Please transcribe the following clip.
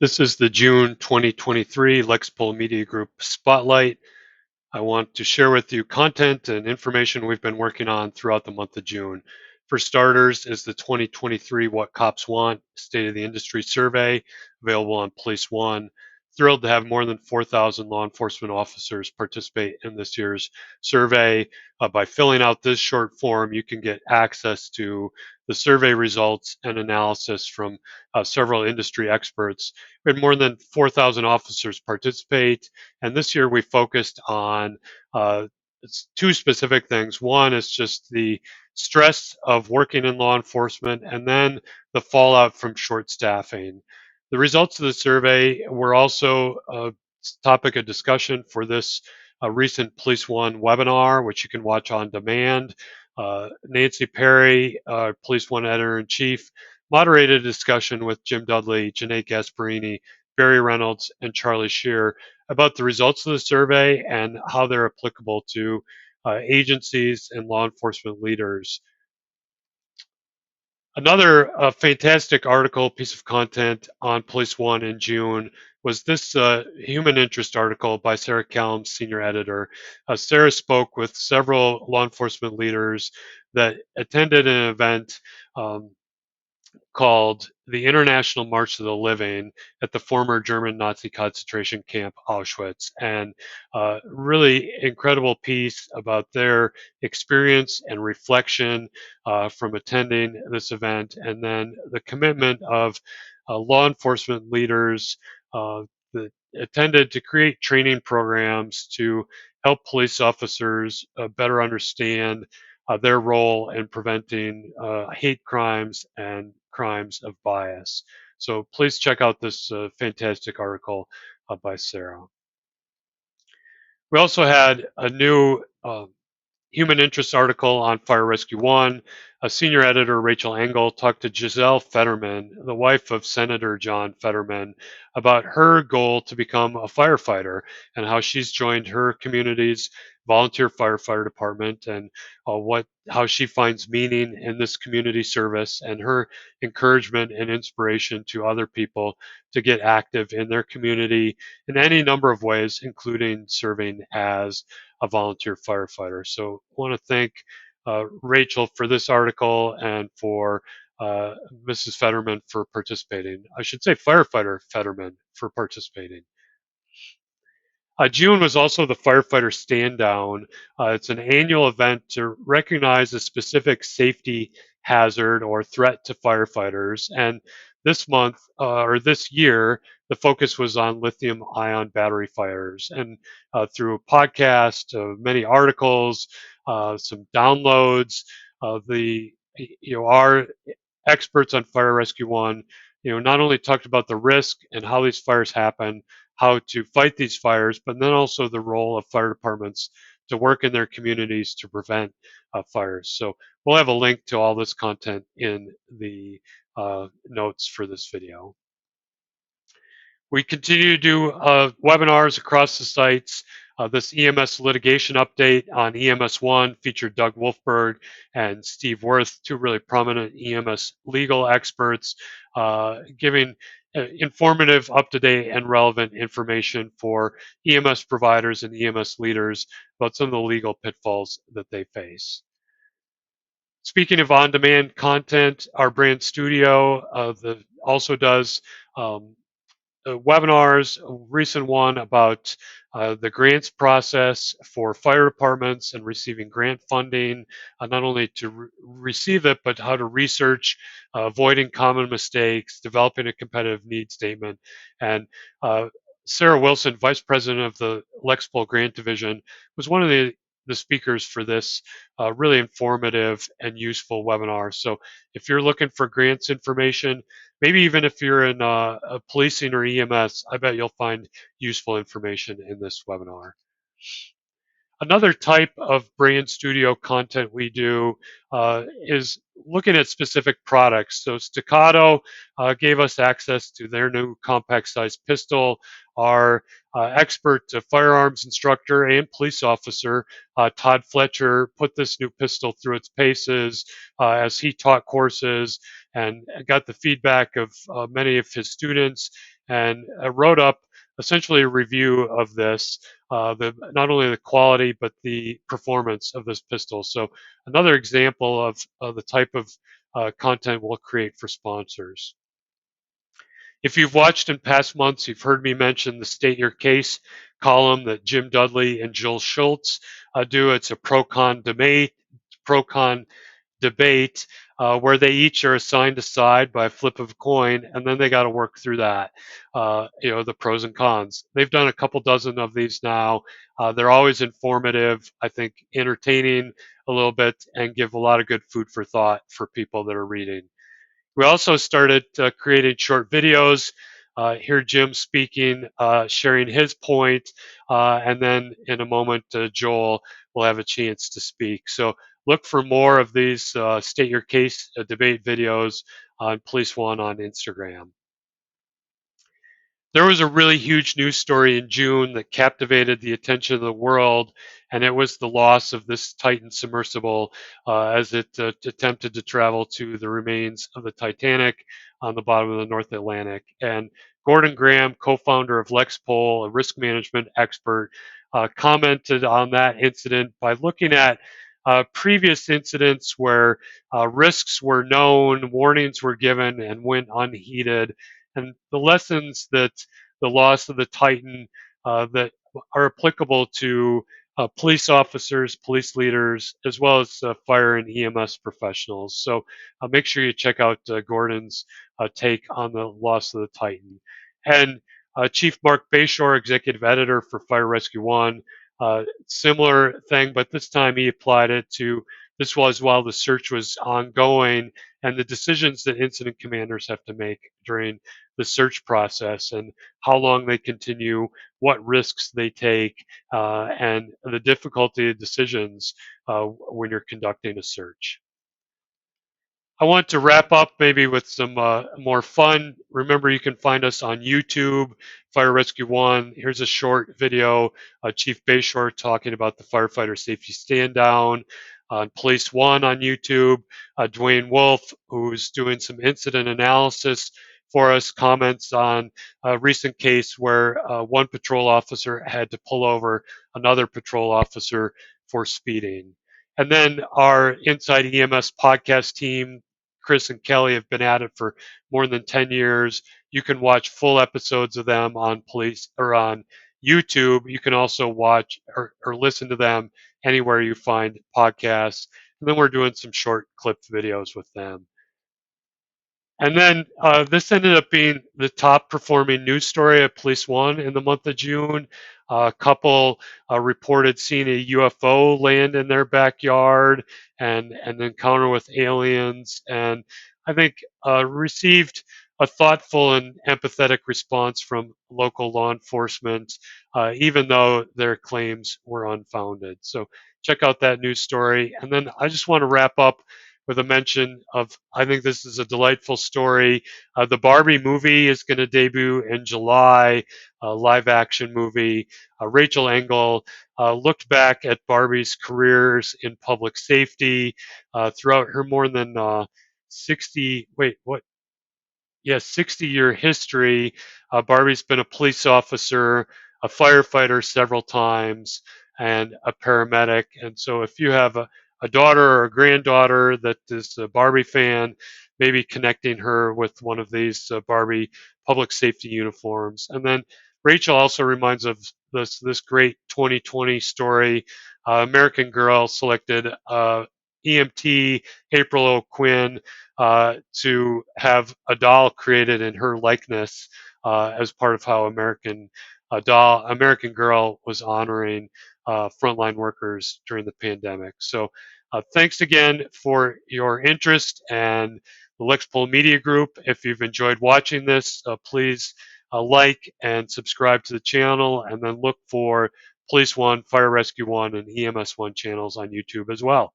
This is the June 2023 Lexipol Media Group Spotlight. I want to share with you content and information we've been working on throughout the month of June. For starters is the 2023 What Cops Want State of the Industry Survey, available on Police1. Thrilled to have more than 4,000 law enforcement officers participate in this year's survey. By filling out this short form, you can get access to the survey results and analysis from several industry experts. We had more than 4,000 officers participate, and this year we focused on it's two specific things. One is just the stress of working in law enforcement, and then the fallout from short staffing. The results of the survey were also a topic of discussion for this recent Police1 webinar, which you can watch on demand. Nancy Perry, Police1 editor-in-chief, moderated a discussion with Jim Dudley, Janae Gasparini, Barry Reynolds, and Charlie Shear about the results of the survey and how they're applicable to agencies and law enforcement leaders. Another fantastic article, piece of content on Police1 in June was this human interest article by Sarah Callum, senior editor. Sarah spoke with several law enforcement leaders that attended an event called the International March of the Living at the former German Nazi concentration camp Auschwitz, and really incredible piece about their experience and reflection from attending this event, and then the commitment of law enforcement leaders that attended to create training programs to help police officers better understand their role in preventing hate crimes and crimes of bias. So please check out this fantastic article by Sarah. We also had a new human interest article on FireRescue1. A senior editor, Rachel Engel, talked to Giselle Fetterman, the wife of Senator John Fetterman, about her goal to become a firefighter and how she's joined her community's volunteer firefighter department, and how she finds meaning in this community service, and her encouragement and inspiration to other people to get active in their community in any number of ways, including serving as a volunteer firefighter. So I want to thank Rachel for this article, and for Mrs. Fetterman for participating. I should say firefighter Fetterman for participating. June was also the Firefighter Stand Down. It's an annual event to recognize a specific safety hazard or threat to firefighters. And this month, or this year, the focus was on lithium-ion battery fires. And through a podcast, many articles, some downloads, our experts on FireRescue1, not only talked about the risk and how these fires happen, how to fight these fires, but then also the role of fire departments to work in their communities to prevent fires. So we'll have a link to all this content in the notes for this video. We continue to do webinars across the sites. This EMS litigation update on EMS1 featured Doug Wolfberg and Steve Worth, two really prominent EMS legal experts, giving informative, up-to-date, and relevant information for EMS providers and EMS leaders about some of the legal pitfalls that they face. Speaking of on-demand content, our brand studio also does webinars, a recent one about the grants process for fire departments and receiving grant funding, not only to receive it, but how to research, avoiding common mistakes, developing a competitive need statement. And Sarah Wilson, Vice President of the Lexipol Grant Division, was one of the speakers for this really informative and useful webinar. So if you're looking for grants information, maybe even if you're in policing or EMS, I bet you'll find useful information in this webinar. Another type of brand studio content we do is looking at specific products. So Staccato gave us access to their new compact size pistol. Our expert firearms instructor and police officer, Todd Fletcher, put this new pistol through its paces as he taught courses, and got the feedback of many of his students and wrote up essentially a review of this, not only the quality but the performance of this pistol. So another example of the type of content we'll create for sponsors. If you've watched in past months, you've heard me mention the State Your Case column that Jim Dudley and Jill Schultz do. It's a pro-con debate where they each are assigned a side by a flip of a coin, and then they got to work through that, the pros and cons. They've done a couple dozen of these now. They're always informative, I think entertaining a little bit, and give a lot of good food for thought for people that are reading. We also started creating short videos. Here Jim speaking, sharing his point, and then in a moment Joel will have a chance to speak. So look for more of these State Your Case debate videos on Police1 on Instagram. There was a really huge news story in June that captivated the attention of the world, and it was the loss of this Titan submersible as it attempted to travel to the remains of the Titanic on the bottom of the North Atlantic. And Gordon Graham, co-founder of Lexipol, a risk management expert, commented on that incident by looking at previous incidents where risks were known, warnings were given, and went unheeded, and the lessons that the loss of the Titan that are applicable to police officers, police leaders, as well as fire and EMS professionals. So make sure you check out Gordon's take on the loss of the Titan. And Chief Mark Bayshore, executive editor for FireRescue1, similar thing, but this time he applied it to this was while the search was ongoing and the decisions that incident commanders have to make during the search process and how long they continue, what risks they take, and the difficulty of decisions when you're conducting a search. I want to wrap up maybe with some more fun. Remember, you can find us on YouTube, FireRescue1. Here's a short video, Chief Bayshore talking about the Firefighter Safety Stand Down. On Police1 on YouTube, Dwayne Wolf, who's doing some incident analysis for us, comments on a recent case where one patrol officer had to pull over another patrol officer for speeding. And then our Inside EMS podcast team, Chris and Kelly, have been at it for more than 10 years. You can watch full episodes of them on Police or on YouTube. You can also watch or listen to them anywhere you find podcasts. And then we're doing some short clip videos with them. And then this ended up being the top performing news story at Police1 in the month of June. A couple reported seeing a UFO land in their backyard and an encounter with aliens. And I think received a thoughtful and empathetic response from local law enforcement, even though their claims were unfounded. So check out that news story. And then I just want to wrap up with a mention of, I think this is a delightful story. The Barbie movie is going to debut in July, a live action movie. Rachel Engel looked back at Barbie's careers in public safety throughout her more than 60-year history. Barbie's been a police officer, a firefighter several times, and a paramedic. And so if you have a daughter or a granddaughter that is a Barbie fan, maybe connecting her with one of these Barbie public safety uniforms. And then Rachel also reminds of this great 2020 story. American Girl selected EMT April O'Quinn to have a doll created in her likeness as part of how American Girl was honoring frontline workers during the pandemic. So thanks again for your interest and the Lexipol Media Group. If you've enjoyed watching this, please like and subscribe to the channel, and then look for Police1, FireRescue1, and EMS1 channels on YouTube as well.